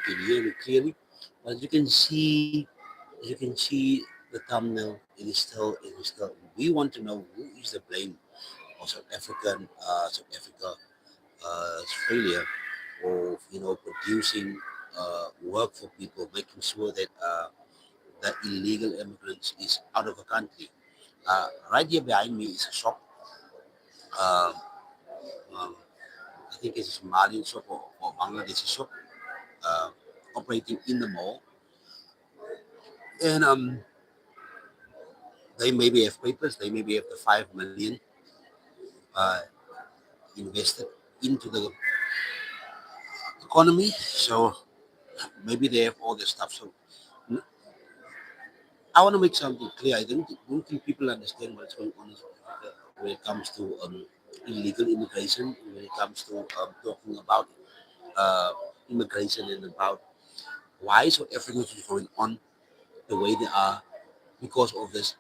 can hear me clearly. But as you can see the thumbnail. It is still. We want to know who is the blame of South Africa, Australia, of producing work for people, making sure that the illegal immigrants is out of the country. Right here behind me is a shop. Um, um, I think it's a Somalian shop or Bangladeshi shop uh, operating in the mall, and they maybe have papers. They maybe have the 5 million uh, invested into the economy. So maybe they have all this stuff. So I want to make something clear. I don't think people understand what's going on in South Africa when it comes to illegal immigration, when it comes to talking about uh, immigration and about why South Africa is going on the way they are because of this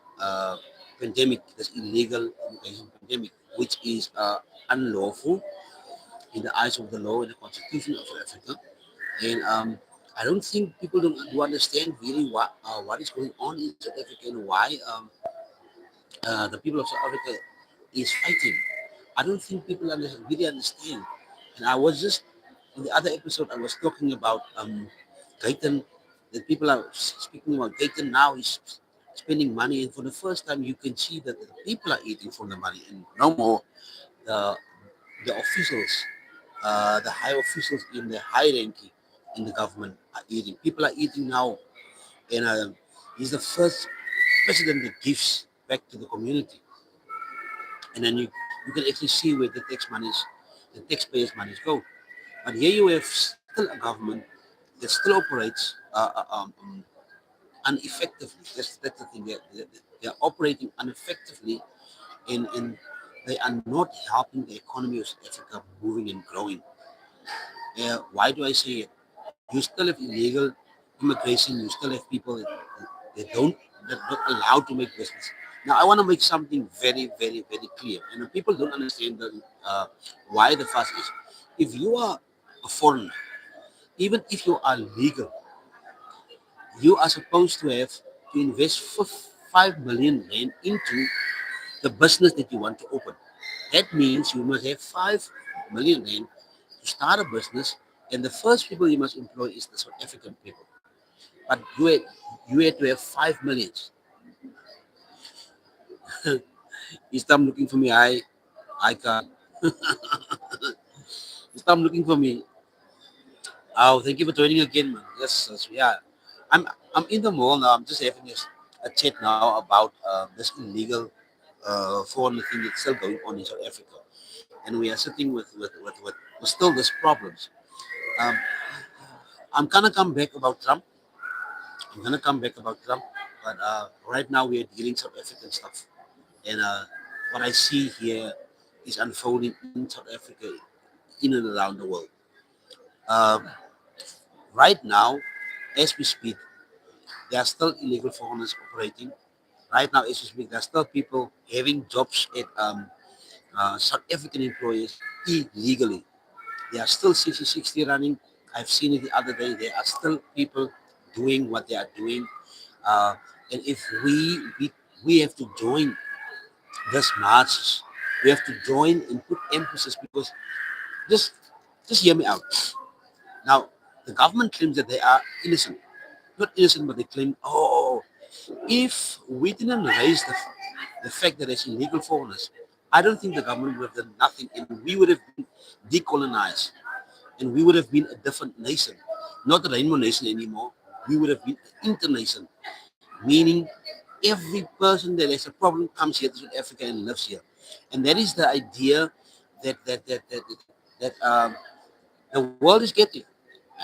pandemic, this illegal immigration pandemic, which is unlawful in the eyes of the law and the constitution of South Africa. And I don't think people don't do understand really what is going on in South Africa and why the people of South Africa is fighting. I don't think people really understand. And I was just in the other episode I was talking about Gaiten, that people are speaking about Gaiten now is spending money, and for the first time you can see that the people are eating from the money and no more the the officials, the high officials in the hierarchy in the government are eating. People are eating now, and he's the first president that gives back to the community. And then you can actually see where the taxpayers' monies go. But here you have still a government that still operates ineffectively. That's the thing. They're operating ineffectively, and they are not helping the economy of South Africa moving and growing. Why do I say it? You still have illegal immigration. You still have people that don't that not allowed to make business. Now, I want to make something very, very, very clear, and people don't understand why the fuss is. If you are a foreigner, even if you are legal, you are supposed to have to invest for 5 million rand into the business that you want to open. That means you must have 5 million rand to start a business, and the first people you must employ is the South African people. But you had to have 5 millions. You stop looking for me. I can't. You stop looking for me. Oh, thank you for joining again, man. Yes, yes, yeah. I'm in the mall now. I'm just having a chat now about this illegal foreign thing that's still going on in South Africa, and we are sitting with still these problems. Um, I'm gonna come back about Trump. I'm gonna come back about Trump, but right now we are dealing South African stuff, and what I see here is unfolding in South Africa, in and around the world. Um, right now, as we speak, there are still illegal foreigners operating. Right now, as we speak, there are still people having jobs at South African employers illegally. There are still 60-60 running. I've seen it the other day. There are still people doing what they are doing. Uh, and if we have to join this marches, we have to join and put emphasis because just just hear me out. Now, the government claims that they are innocent. Not innocent, but they claim, oh, if we didn't raise the fact that there's illegal foreigners, I don't think the government would have done nothing and we would have been decolonized and we would have been a different nation. Not the rainbow nation anymore. We would have been an internation, meaning every person that has a problem comes here to South Africa and lives here. And that is the idea that the world is getting.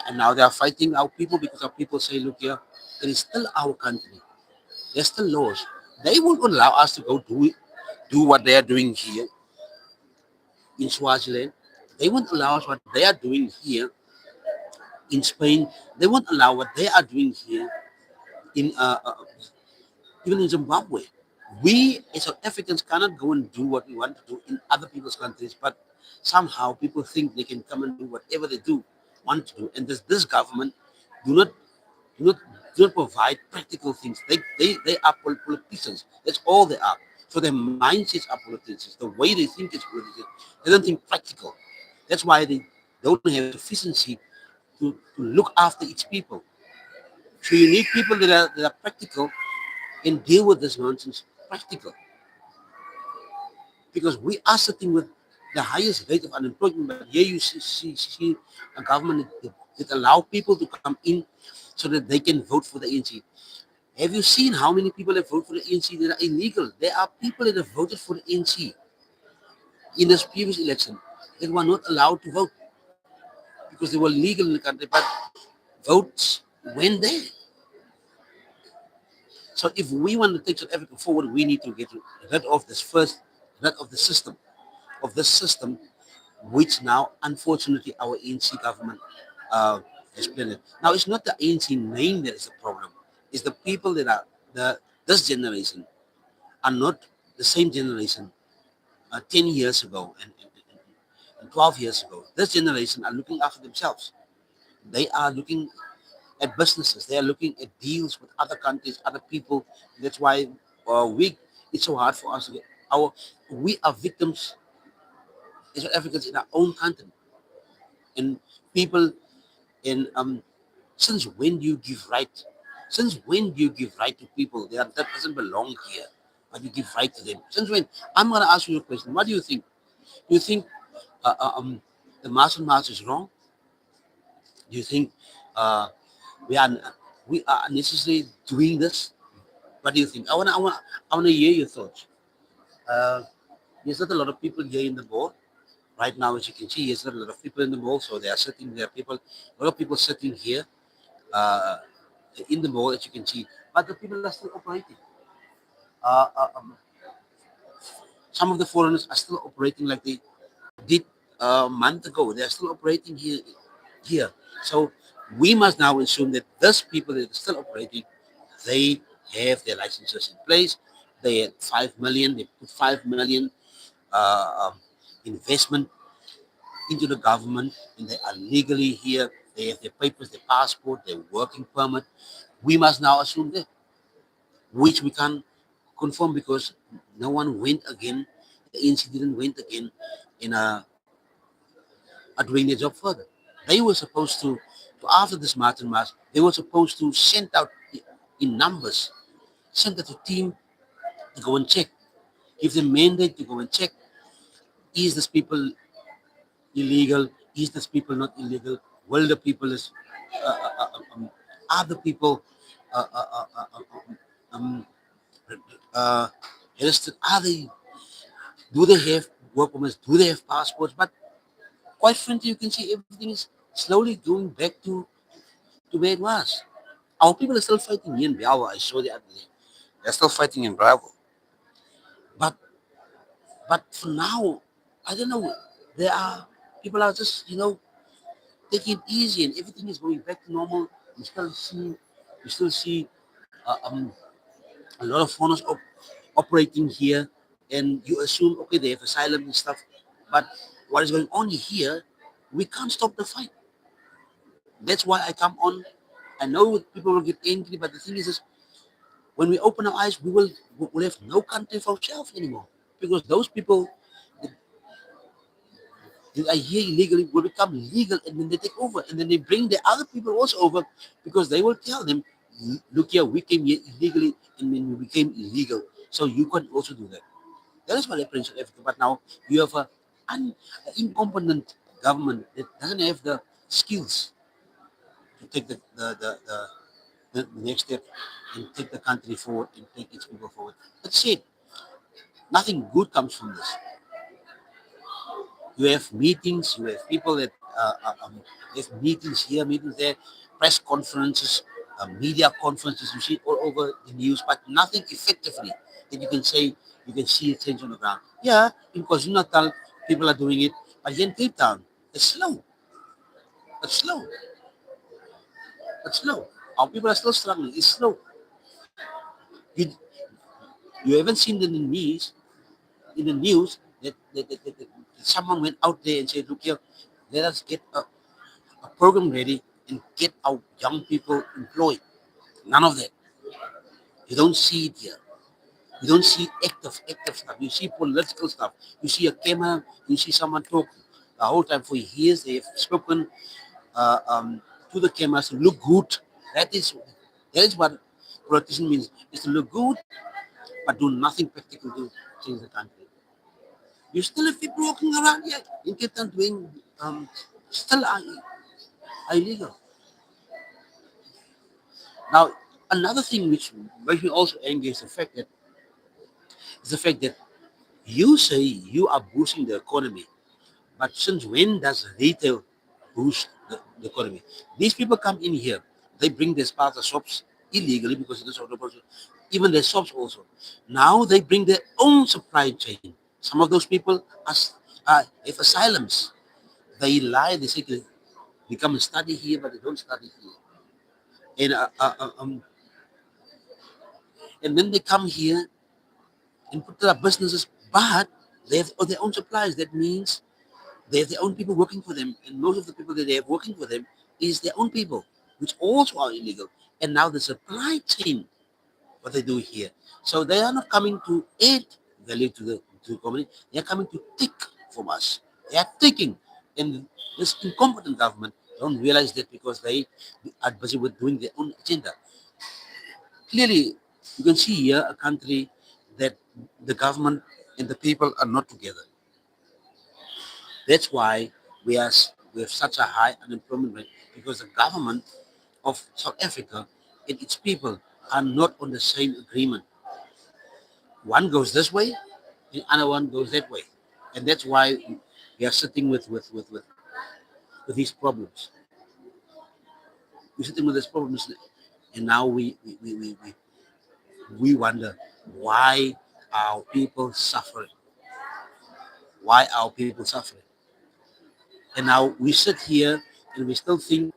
And now they are fighting our people because our people say, look here, it is still our country. There's still laws. They won't allow us to go do what they are doing here in Swaziland. They won't allow us what they are doing here in Spain. They won't allow what they are doing here in even in Zimbabwe. We as South Africans cannot go and do what we want to do in other people's countries, but somehow people think they can come and do whatever they do want to do. And this government do not do not do not provide practical things. They are politicians. That's all they are. So their mindsets are politicians. The way they think is politicians. They don't think practical. That's why they don't have sufficiency to look after its people. So you need people that are practical and deal with this nonsense practical. Because we are sitting with the highest rate of unemployment, but here you see a government that allow people to come in so that they can vote for the ANC. Have you seen how many people have voted for the ANC that are illegal? There are people that have voted for the ANC in this previous election that were not allowed to vote because they were legal in the country, but votes went there. So if we want to take South Africa forward, we need to get rid of this first, rid of the system, of this system, which now, unfortunately, our ANC government has planned. Now, it's not the ANC name that is the problem. It's the people that are this generation are not the same generation 10 years ago and 12 years ago. This generation are looking after themselves. They are looking at businesses. They are looking at deals with other countries, other people. That's why it's so hard for us to get we are victims as South Africans in our own country. And people in since when do you give right? Since when do you give right to people that doesn't belong here, but you give right to them? Since when? I'm gonna ask you a question. What do you think? Do you think uh, uh, um, the march is wrong? Do you think uh, we are we are unnecessarily doing this? What do you think? I wanna hear your thoughts. Uh, there's not a lot of people here in the board right now, as you can see. There's not a lot of people in the mall, so they are sitting there. A lot of people sitting here uh, in the mall, as you can see, but the people are still operating. Uh, uh, um, some of the foreigners are still operating like they did a month ago. They are still operating here. So we must now assume that those people that are still operating, they have their licenses in place. They had 5 million. They put 5 million uh, um, investment into the government, and they are legally here. They have their papers, their passport, their working permit. We must now assume that, which we can't confirm because no one went again. The ANC didn't went again in doing their job further. They were supposed to after this Martin March, they were supposed to send out in numbers, send out a team to go and check, give them mandate to go and check, is this people illegal? Is this people not illegal? Will the people is uh, uh, uh, um, are the people uh, uh, uh, uh, uh, um, uh, registered? Are they? Do they have work permits? Do they have passports? But quite frankly, you can see everything is slowly going back to where it was. Our people are still fighting here in Biawa. I saw the other day. They're still fighting in Bravo. But for now, I don't know. There are people are just taking it easy and everything is going back to normal. You still see uh, um, a lot of foreigners operating here, and you assume okay they have asylum and stuff, but what is going on here? We can't stop the fight. That's why I come on. I know people will get angry, but the thing is when we open our eyes, we will have no country for ourselves anymore because those people that are here illegally will become legal and then they take over and then they bring the other people also over because they will tell them, look here, we came here illegally and then we became illegal. So you can also do that. That is what happens in Africa. But now you have an incompetent government that doesn't have the skills to take the next step and take the country forward and take its people forward. That's it. Nothing good comes from this. You have meetings, you have people that have meetings here, meetings there, press conferences, media conferences, you see all over the news, but nothing effectively that you can say, you can see a change on the ground. Yeah, in KwaZulu-Natal, people are doing it, but here in Cape Town, it's slow. It's slow. It's slow. Our people are still struggling. It's slow. You, you haven't seen in the news that someone went out there and said, look here, let us get a program ready and get our young people employed. None of that. You don't see it here. You don't see active stuff. You see political stuff. You see a camera. You see someone talk the whole time. For years they have spoken uh, um, to the cameras to look good. That is that is what politician means. Is to look good, but do nothing practical to change the country. You still have people walking around here in Cape Town doing still are illegal. Now another thing which makes me also angry is the fact that you say you are boosting the economy. But since when does retail boost the economy? These people come in here, they bring their sponsor shops illegally because it is out of even their shops also. Now they bring their own supply chain. Some of those people have asylums. They lie, they say they come and study here, but they don't study here. And, and then they come here and put their businesses, but they have their own supplies. That means they have their own people working for them, and most of the people that they have working for them is their own people, which also are illegal. And now the supply chain, what they do here. So they are not coming to add value to the community. They are coming to take from us. They are taking, and this incompetent government don't realize that because they are busy with doing their own agenda. Clearly, you can see here a country that the government and the people are not together. That's why we have such a high unemployment rate because the government of South Africa and its people are not on the same agreement. One goes this way, the other one goes that way, and that's why we are sitting with these problems. We're sitting with these problems, and now we wonder why our people suffering. Why our people suffering? And now we sit here and we still think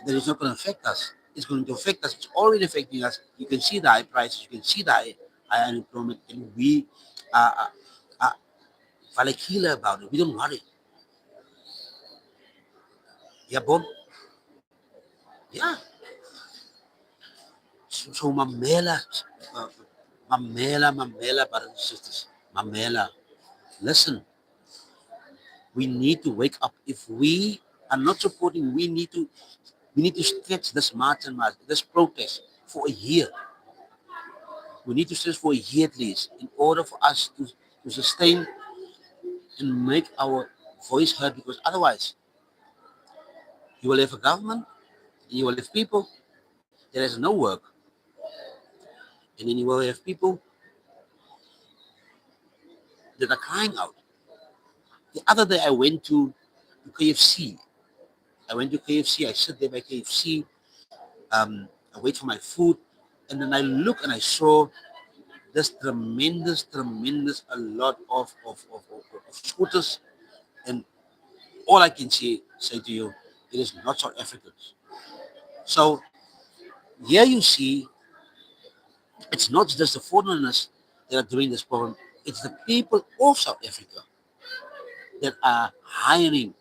that it's not going to affect us. It's going to affect us. It's already affecting us. You can see the high prices. You can see the high unemployment, and we are, are valakila about it. We don't worry. Yeah, Bon. Yeah. So uh, Mamela, brothers and sisters, Mamela. Listen, we need to wake up. If we are not supporting, we need to stretch this march and march, this protest for a year. We need to stretch for a year at least in order for us to sustain and make our voice heard because otherwise you will have a government, you will have people that has no work, and then you will have people that are crying out. The other day I went to KFC. I went to KFC, I sit there by KFC, I wait for my food, and then I look and I saw this tremendous a lot of scooters, and all I can say to you, it is not South Africans. So here you see, it's not just the foreigners that are doing this problem, it's the people of South Africa that are hiring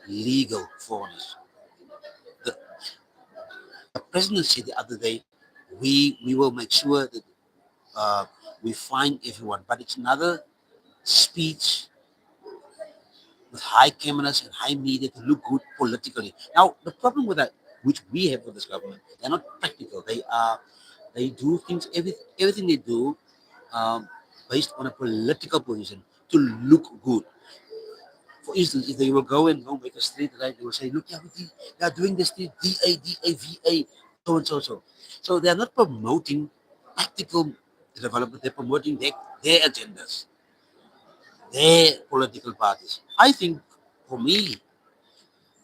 illegal foreigners. The, the president said the other day, we will make sure that uh, we find everyone, but it's another speech with high cameras and high media to look good politically. Now, the problem with that, which we have with this government, they're not practical. They do things, everything they do um, based on a political position to look good. For instance, if they will go and go make a street light, they will say, look, yeah, they are doing this street, DA, so and so, so. So they are not promoting practical development, they're promoting their agendas, their political parties. I think, for me,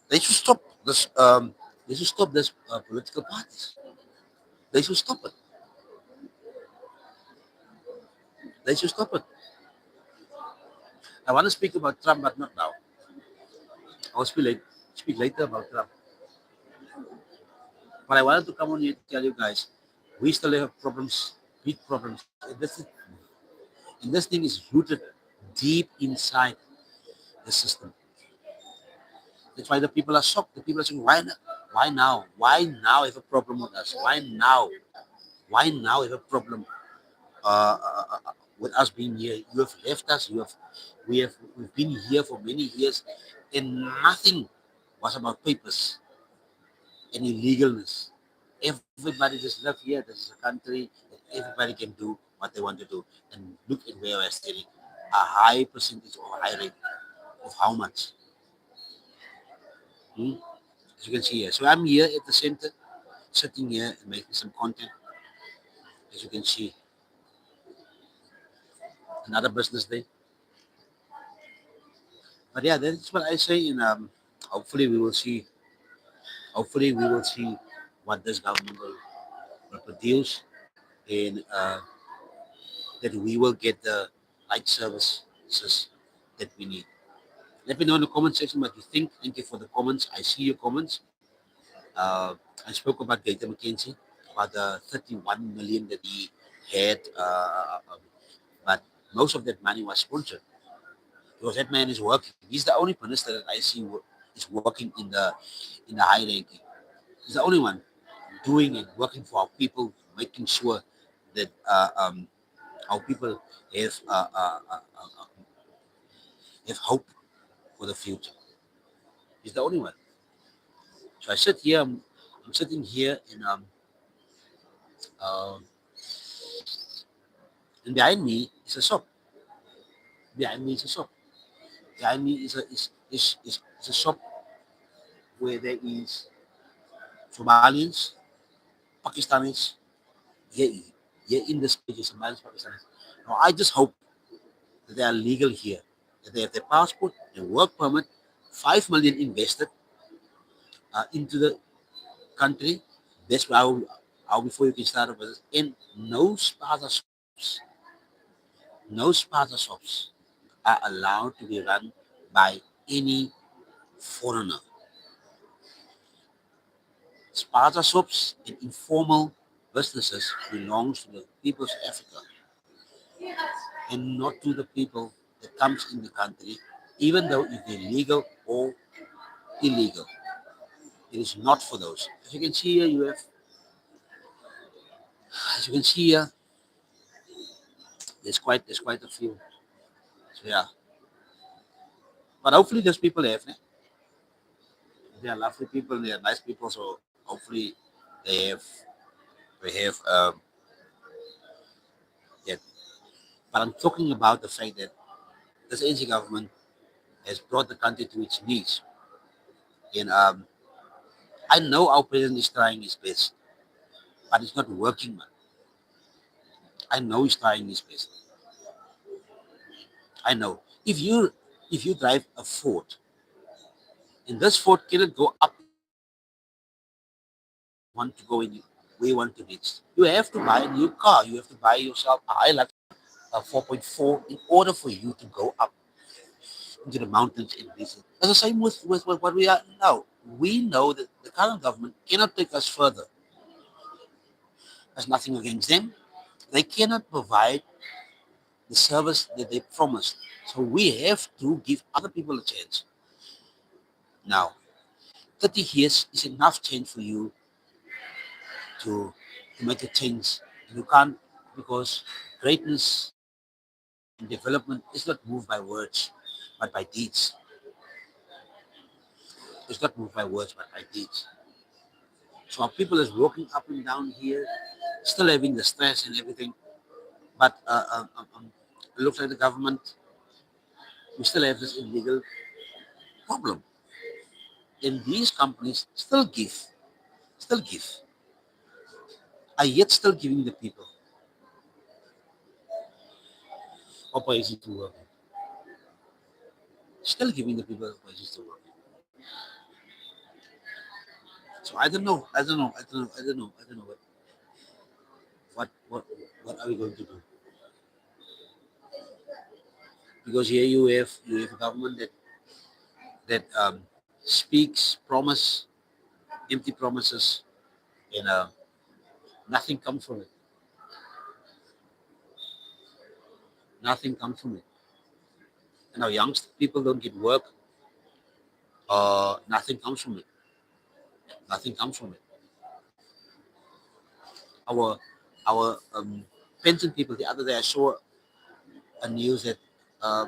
they should stop this. They should stop this political parties. They should stop it. They should stop it. I want to speak about Trump, but not now. I'll speak later about Trump. But I wanted to come on here to tell you guys, we still have problems, big problems. And this thing is rooted deep inside the system. That's why the people are shocked. The people are saying, why not? Why now? Why now have a problem with us? Why now? Why now have a problem with us being here? You have left us. We've been here for many years, and nothing was about papers and illegalness. Everybody just live here. This is a country that everybody can do what they want to do. And look at where we're standing. A high percentage or high rate of how much? Hmm? As you can see here. So I'm here at the center, sitting here and making some content. As you can see, another business day. But yeah, that's what I say. And hopefully we will see. Hopefully we will see what this government will produce, and that we will get the right services that we need. Let me know in the comment section what you think. Thank you for the comments. I see your comments. Uh, I spoke about Gator McKenzie, about the 31 million that he had, but most of that money was sponsored because that man is working. He's the only minister that I see is working in the high ranking. He's the only one doing and working for our people, making sure that our people have have hope for the future. He's the only one. So I sit here. I'm sitting here, uh, and behind me is a shop. Behind me is a shop. Behind me is a shop where there is Somalians, Pakistanis. Here, here in this page is Somalians, Pakistanis. Now I just hope that they are legal here, that they have their passport, their work permit, 5 million invested into the country. That's how before you can start a business. And no spaza shops, no spaza shops are allowed to be run by any foreigner. Spaza shops and informal businesses belongs to the people of Africa and not to the people that comes in the country, even though if they're legal or illegal. It is not for those. As you can see here, as you can see here, there's quite a few. So yeah, but hopefully those people have. They are lovely people. They are nice people. So hopefully they have that. But I'm talking about the fact that this ANC government has brought the country to its knees. And I know our president is trying his best, but it's not working, man. I know he's trying his best. I know. If you drive a Ford, and this Ford cannot go up want to go in where you want to reach. You have to buy a new car. You have to buy yourself a Hilux, a 4.4, in order for you to go up into the mountains and visit. It's the same with what we are now. We know that the current government cannot take us further. There's nothing against them. They cannot provide the service that they promised. So we have to give other people a chance. Now, 30 years is enough change for you to, to make a change. You can't, because greatness and development is not moved by words, but by deeds. It's not moved by words, but by deeds. So our people is walking up and down here, still having the stress and everything. But it looks like the government, we still have this illegal problem. And these companies still give, are yet still giving the people opportunity to work. Still giving the people opportunity to work. So I don't know what what are we going to do? Because here you have a government that speaks promise, empty promises, and nothing comes from it. Nothing comes from it. And our young people don't get work. Nothing comes from it. Nothing comes from it. Our our pension people, the other day I saw a news that uh,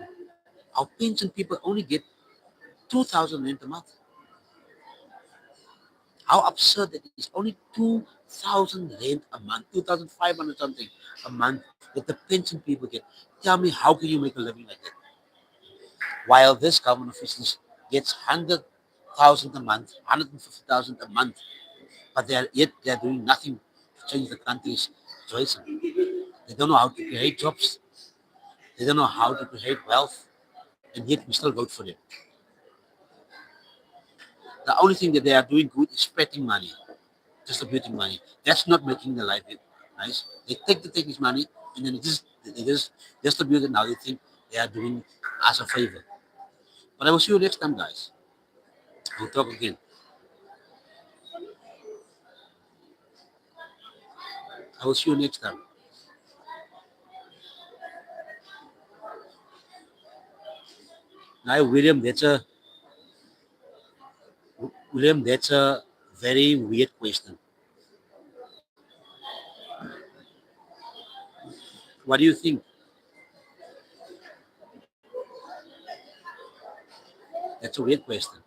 our pension people only get 2,000 rand a month. How absurd that is! Only 2,000 rand a month, 2,500 something a month that the pension people get. Tell me, how can you make a living like that? While this government officials gets 100,000 a month, 150,000 a month, but yet they're doing nothing to change the country's situation. They don't know how to create jobs. They don't know how to create wealth, and yet we still vote for them. The only thing that they are doing good is spreading money, distributing money. That's not making the life nice. They take this money and then they just distribute it. Now they think they are doing us a favor. But I will see you next time, guys. We'll talk again. I will see you next time. Now, William, that's a very weird question. What do you think? That's a weird question.